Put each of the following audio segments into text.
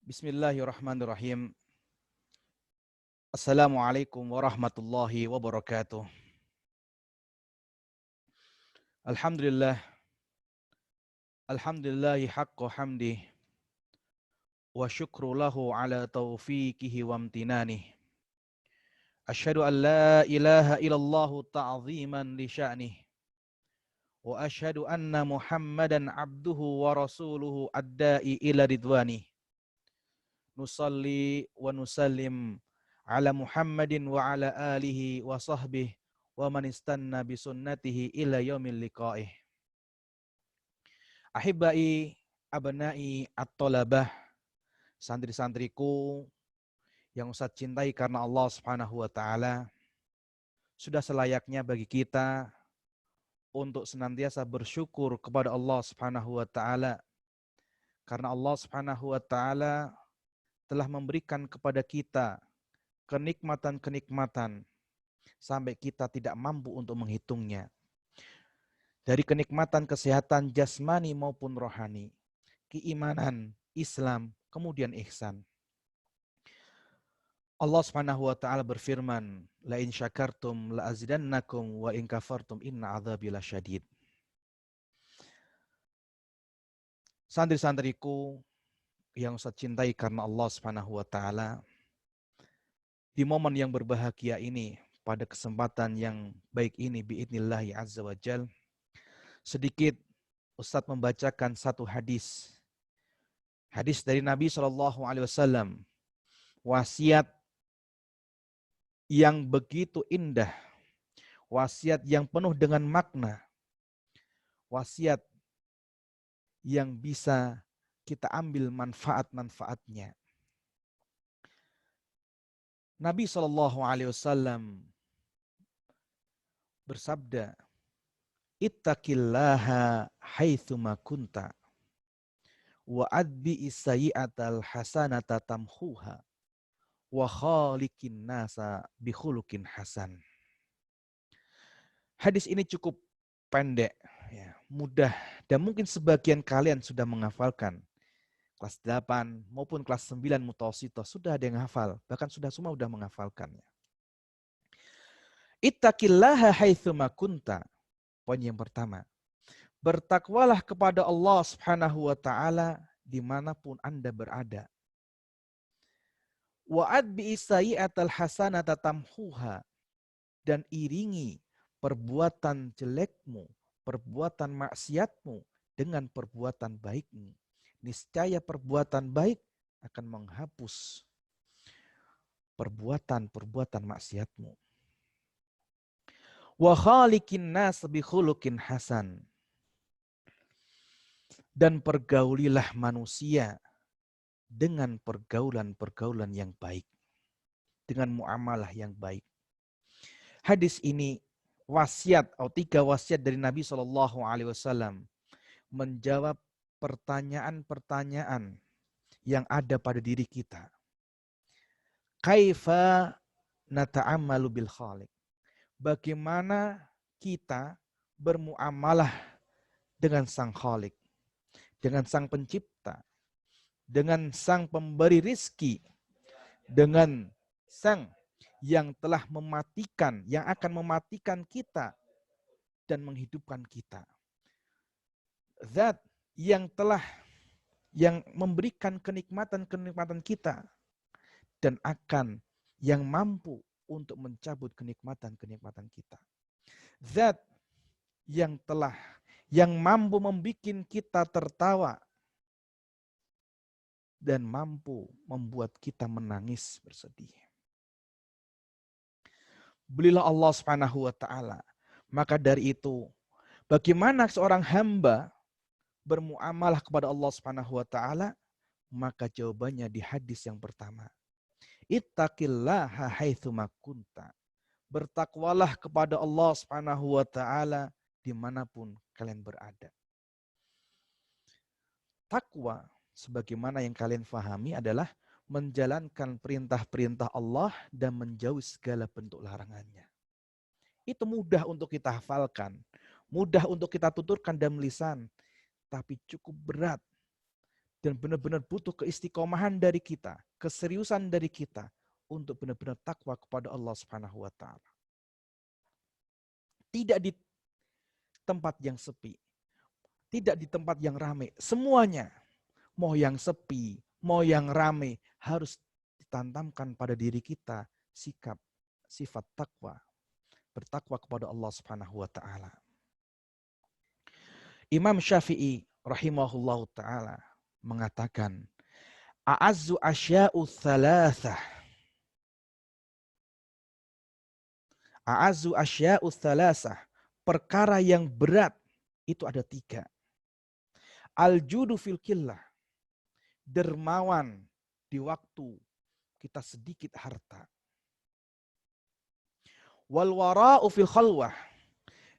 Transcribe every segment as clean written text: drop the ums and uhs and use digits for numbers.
Bismillahirrahmanirrahim. Assalamualaikum warahmatullahi wabarakatuh. Alhamdulillah, alhamdulillahi haqqa hamdi wa syukru lahu ala taufiqihi wa amtinanih. Asyhadu an la ilaha illallah ta'ziman li sya'nih. Wa asyhadu anna Muhammadan abduhu wa rasuluhu ad-da'i ila ridwanih. Nusalli wa nusallim ala Muhammadin wa ala alihi wa sahbihi wa man istanna bi sunnatihi ila yaumil liqa'ih. Ahibai abnai at-talabah, santri-santriku yang Ustaz cintai karena Allah Subhanahu wa taala, sudah selayaknya bagi kita untuk senantiasa bersyukur kepada Allah Subhanahu wa taala karena Allah Subhanahu wa taala telah memberikan kepada kita kenikmatan-kenikmatan sampai kita tidak mampu untuk menghitungnya. Dari kenikmatan kesehatan jasmani maupun rohani, keimanan, Islam, kemudian ihsan. Allah Subhanahu wa taala berfirman, "La in syakartum la azidannakum wa in kafartum inna adzabi lasyadid." Santri-santriku yang saya cintai karena Allah Subhanahu wa taala, di momen yang berbahagia ini, pada kesempatan yang baik ini biidnillahi azza wa jal, sedikit Ustaz membacakan satu hadis. Hadis dari Nabi SAW. Wasiat yang begitu indah. Wasiat yang penuh dengan makna. Wasiat yang bisa kita ambil manfaat-manfaatnya. Nabi SAW bersabda, "Ittaqillaha haitsuma kunta wa adbi sayyi'atal hasanata tamhuha wa khaliqin nasa bi khuluqin hasan." Hadis ini cukup pendek, ya, mudah, dan mungkin sebagian kalian sudah menghafalkan. Kelas 8 maupun kelas 9 mutawasithah sudah ada yang hafal, bahkan semua sudah menghafalkannya. Ittaqillaha haitsuma kunta. Poin yang pertama, bertakwalah kepada Allah Subhanahu wa taala dimanapun Anda berada. Wa adbi sayyi'atal hasanata tamhuha, dan iringi perbuatan jelekmu, perbuatan maksiatmu dengan perbuatan baikmu. Niscaya perbuatan baik akan menghapus perbuatan-perbuatan maksiatmu. Wa khaliqin nas bi khuluqin hasan, dan pergaulilah manusia dengan pergaulan-pergaulan yang baik, dengan muamalah yang baik. Hadis ini wasiat atau 3 wasiat dari Nabi SAW menjawab pertanyaan-pertanyaan yang ada pada diri kita. Kaifa nata'ammalu bil khaliq? Bagaimana kita bermuamalah dengan Sang Khalik, dengan Sang Pencipta, dengan Sang Pemberi rizki, dengan Sang yang telah mematikan, yang akan mematikan kita dan menghidupkan kita. Zat yang memberikan kenikmatan-kenikmatan kita dan akan yang mampu untuk mencabut kenikmatan-kenikmatan kita. Zat yang mampu membuat kita tertawa dan mampu membuat kita menangis bersedih. Belilah Allah Subhanahu wa taala. Maka dari itu, bagaimana seorang hamba bermuamalah kepada Allah Subhanahu wa taala? Maka jawabannya di hadis yang pertama. Ittaqillaha haitsuma kunta. Bertakwalah kepada Allah Subhanahu wa taala dimanapun kalian berada. Takwa, sebagaimana yang kalian fahami, adalah menjalankan perintah-perintah Allah dan menjauhi segala bentuk larangannya. Itu mudah untuk kita hafalkan, mudah untuk kita tuturkan dalam lisan, tapi cukup berat Dan benar-benar butuh keistiqomahan dari kita, keseriusan dari kita untuk benar-benar takwa kepada Allah Subhanahu wa taala. Tidak di tempat yang sepi, tidak di tempat yang ramai, semuanya, mau yang sepi, mau yang ramai, harus ditanamkan pada diri kita sikap, sifat takwa, bertakwa kepada Allah Subhanahu wa taala. Imam Syafi'i rahimahullahu taala mengatakan, a'azzu asya'u thalathah. A'azzu asya'u thalathah. Perkara yang berat itu ada 3. Al-judu fil qillah. Dermawan di waktu kita sedikit harta. Wal wara'u fil khalwah.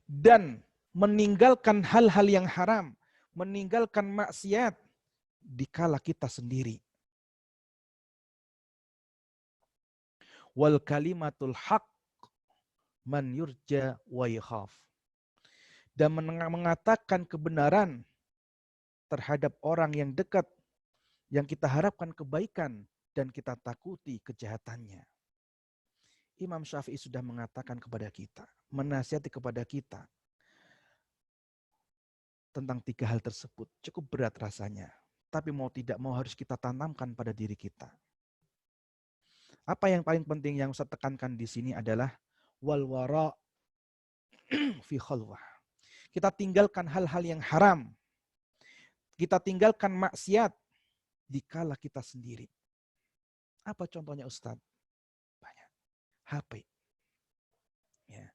Dan meninggalkan hal-hal yang haram, meninggalkan maksiat dikala kita sendiri. Wal kalimatul haq man yurja wa yakhaf. Dan mengatakan kebenaran terhadap orang yang dekat, yang kita harapkan kebaikan dan kita takuti kejahatannya. Imam Syafi'i sudah mengatakan kepada kita, menasihati kepada kita tentang 3 hal tersebut. Cukup berat rasanya, tapi mau tidak mau harus kita tanamkan pada diri kita. Apa yang paling penting yang Ustaz tekankan di sini adalah wal wara fi khalwah. Kita tinggalkan hal-hal yang haram. Kita tinggalkan maksiat dikala kita sendiri. Apa contohnya Ustaz? Banyak. HP. Ya.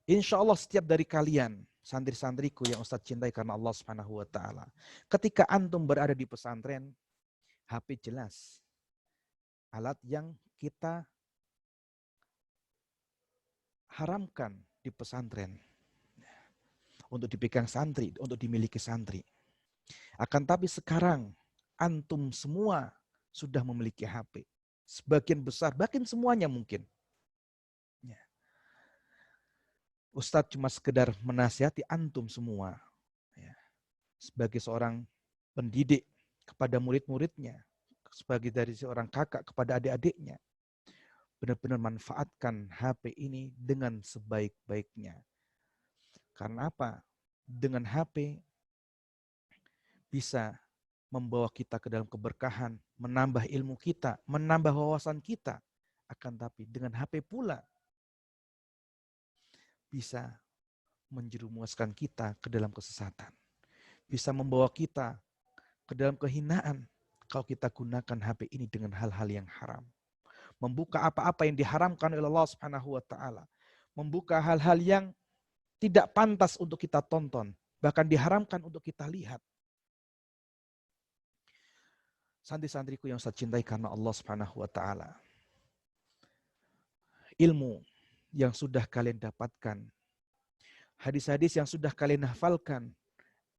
Insya Allah setiap dari kalian, santri-santriku yang Ustaz cintai karena Allah Subhanahu wa taala, ketika antum berada di pesantren, HP jelas alat yang kita haramkan di pesantren untuk dipegang santri, untuk dimiliki santri. Akan tapi sekarang antum semua sudah memiliki HP. Sebagian besar, bahkan semuanya mungkin. Ya. Ustadz cuma sekedar menasihati antum semua. Ya. Sebagai seorang pendidik kepada murid-muridnya. Sebagai dari seorang kakak kepada adik-adiknya. Benar-benar manfaatkan HP ini dengan sebaik-baiknya. Karena apa? Dengan HP bisa membawa kita ke dalam keberkahan, menambah ilmu kita, menambah wawasan kita. Akan tapi dengan HP pula bisa menjerumuskan kita ke dalam kesesatan. Bisa membawa kita ke dalam kehinaan kalau kita gunakan HP ini dengan hal-hal yang haram. Membuka apa-apa yang diharamkan oleh Allah Subhanahu wa taala. Membuka hal-hal yang tidak pantas untuk kita tonton, bahkan diharamkan untuk kita lihat. Santri-santriku yang saya cintai karena Allah Subhanahu wa taala. Ilmu yang sudah kalian dapatkan, hadis-hadis yang sudah kalian hafalkan,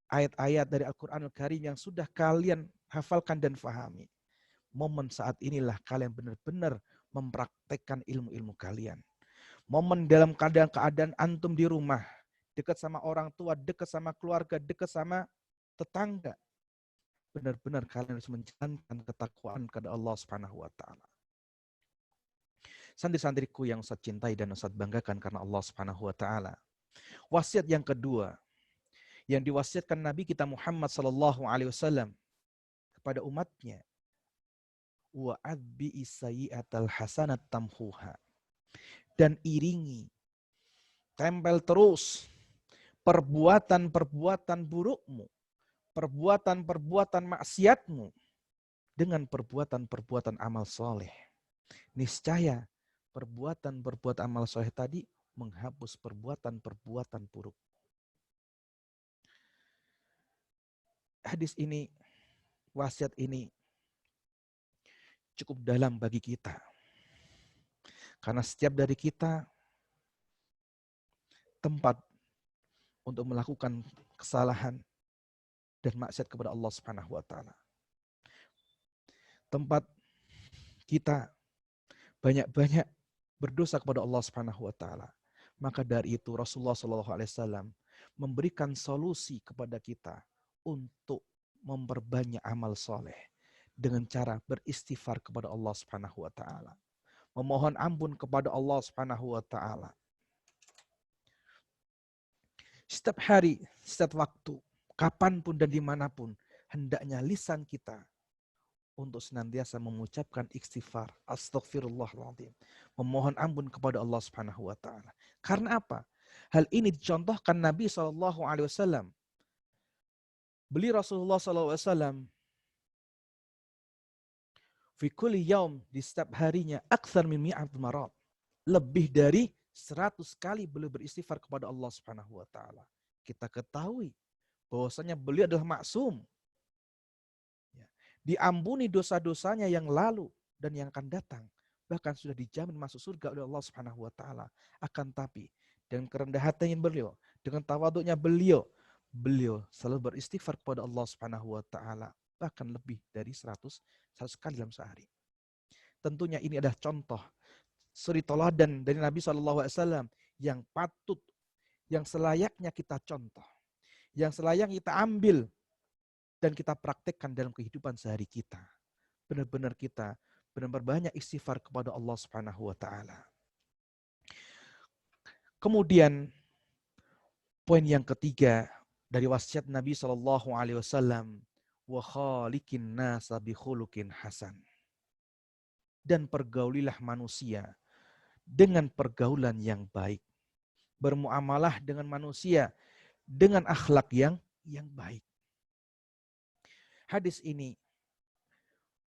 ayat-ayat dari Al-Qur'anul Karim yang sudah kalian hafalkan dan fahami. Momen saat inilah kalian benar-benar mempraktekkan ilmu-ilmu kalian. Momen dalam keadaan antum di rumah, dekat sama orang tua, dekat sama keluarga, dekat sama tetangga. Benar-benar kalian harus menjalankan ketakwaan kepada Allah Subhanahu wa taala. Santri-santriku yang Ustaz cintai dan Ustaz banggakan karena Allah Subhanahu wa taala. Wasiat yang kedua yang diwasiatkan Nabi kita Muhammad sallallahu alaihi wasallam kepada umatnya, wa adbi sayyi'atal hasanat tamhuha. Dan iringi, tempel terus perbuatan-perbuatan burukmu, perbuatan-perbuatan maksiatmu dengan perbuatan-perbuatan amal soleh. Niscaya perbuatan-perbuatan amal soleh tadi menghapus perbuatan-perbuatan buruk. Hadis ini, wasiat ini cukup dalam bagi kita. Karena setiap dari kita tempat untuk melakukan kesalahan dan maksiat kepada Allah Subhanahu wa taala. Tempat kita banyak-banyak berdosa kepada Allah Subhanahu wa taala. Maka dari itu Rasulullah sallallahu alaihi wasallam memberikan solusi kepada kita untuk memperbanyak amal soleh dengan cara beristighfar kepada Allah Subhanahu wa taala, memohon ampun kepada Allah Subhanahu wa taala. Setiap hari, setiap waktu, kapanpun dan dimanapun, hendaknya lisan kita untuk senantiasa mengucapkan istighfar, astagfirullahaladzim, memohon ampun kepada Allah Subhanahu wa taala. Karena apa? Hal ini dicontohkan Nabi SAW. Beli Rasulullah SAW fi kulli yaum, di setiap harinya, akthar min mi'at marat, lebih dari 100 kali beliau beristighfar kepada Allah Subhanahu wa taala. Kita ketahui bahwasanya beliau adalah maksum. Ya. Diampuni dosa-dosanya yang lalu dan yang akan datang. Bahkan sudah dijamin masuk surga oleh Allah Subhanahu wa taala. Akan tapi dengan kerendah hatinya beliau, dengan tawaduknya beliau, beliau selalu beristighfar kepada Allah Subhanahu wa taala, bahkan lebih dari 100 kali dalam sehari. Tentunya ini adalah contoh suri toladan dari Nabi SAW yang patut, yang selayaknya kita contoh, yang selayaknya kita ambil dan kita praktekkan dalam kehidupan sehari kita. Benar-benar kita benar-benar banyak istighfar kepada Allah Subhanahu wa taala. Kemudian poin yang ketiga dari wasiat Nabi SAW, wa khaliqin nasa bi khuluqin hasan. Dan pergaulilah manusia dengan pergaulan yang baik. Bermuamalah dengan manusia dengan akhlak yang baik. Hadis ini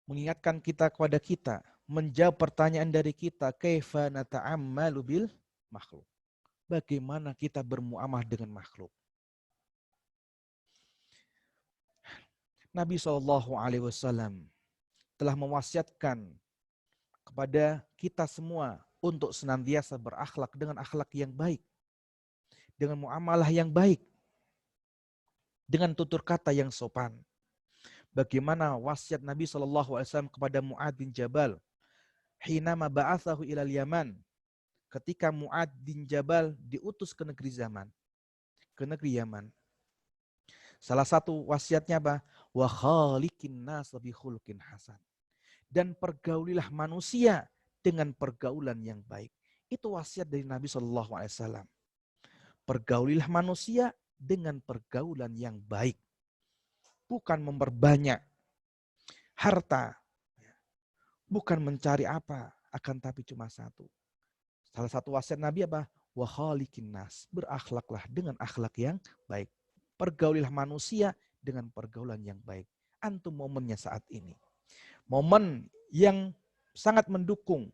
mengingatkan kita kepada kita, menjawab pertanyaan dari kita, kaifa nata'ammalu bil makhluk. Bagaimana kita bermuamalah dengan makhluk. Nabi SAW telah mewasiatkan kepada kita semua untuk senantiasa berakhlak dengan akhlak yang baik, dengan muamalah yang baik, dengan tutur kata yang sopan. Bagaimana wasiat Nabi SAW kepada Mu'ad bin Jabal, hinama ba'athahu ilal Yaman, ketika Mu'ad bin Jabal diutus ke negeri Yaman. Salah satu wasiatnya apa? Wa khaliqin nas bi khuluqin hasan. Dan pergaulilah manusia dengan pergaulan yang baik. Itu wasiat dari Nabi SAW. Pergaulilah manusia dengan pergaulan yang baik. Bukan memperbanyak harta. Bukan mencari apa. Akan tapi cuma satu. Salah satu wasiat Nabi apa? Wa khaliqin nas. Berakhlaklah dengan akhlak yang baik. Pergaulilah manusia dengan pergaulan yang baik. Antum momennya saat ini. Momen yang sangat mendukung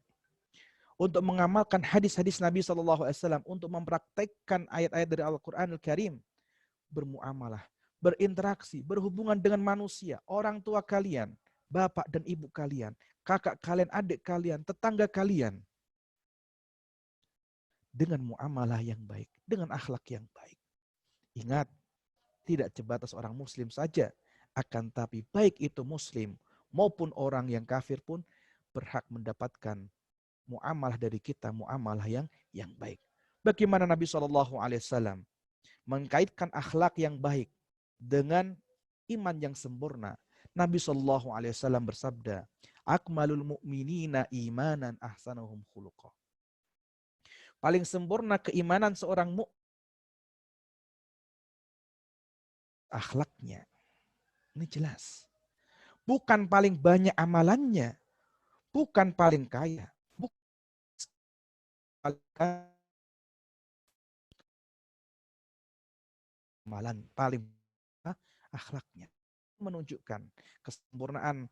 untuk mengamalkan hadis-hadis Nabi SAW, untuk mempraktekkan ayat-ayat dari Al-Quranul Karim, bermuamalah, berinteraksi, berhubungan dengan manusia, orang tua kalian, bapak dan ibu kalian, kakak kalian, adik kalian, tetangga kalian, dengan muamalah yang baik, dengan akhlak yang baik. Ingat, tidak sebatas orang muslim saja, akan tapi baik itu muslim maupun orang yang kafir pun berhak mendapatkan muamalah dari kita, muamalah yang baik. Bagaimana Nabi SAW mengkaitkan akhlak yang baik dengan iman yang sempurna. Nabi SAW bersabda, akmalul mu'minina imanan ahsanuhum khuluqa. Paling sempurna keimanan seorang mukmin akhlaknya. Ini jelas. Bukan paling banyak amalannya, bukan paling kaya, bukan amalan, paling akhlaknya. Menunjukkan kesempurnaan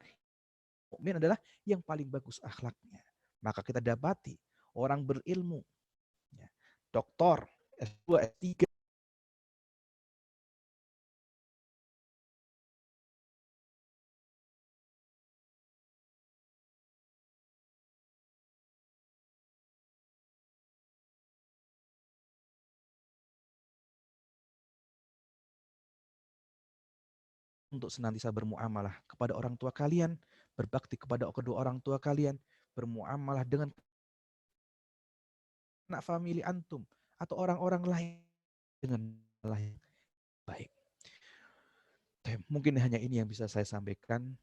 mukmin adalah yang paling bagus akhlaknya. Maka kita dapati orang berilmu, doktor, S2, S3, untuk senantiasa bermuamalah kepada orang tua kalian, berbakti kepada kedua orang tua kalian, bermuamalah dengan anak famili antum atau orang-orang lain dengan yang baik. Mungkin hanya ini yang bisa saya sampaikan.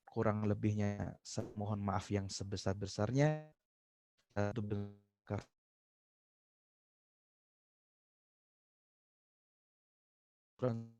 Kurang lebihnya mohon maaf yang sebesar-besarnya. Kurang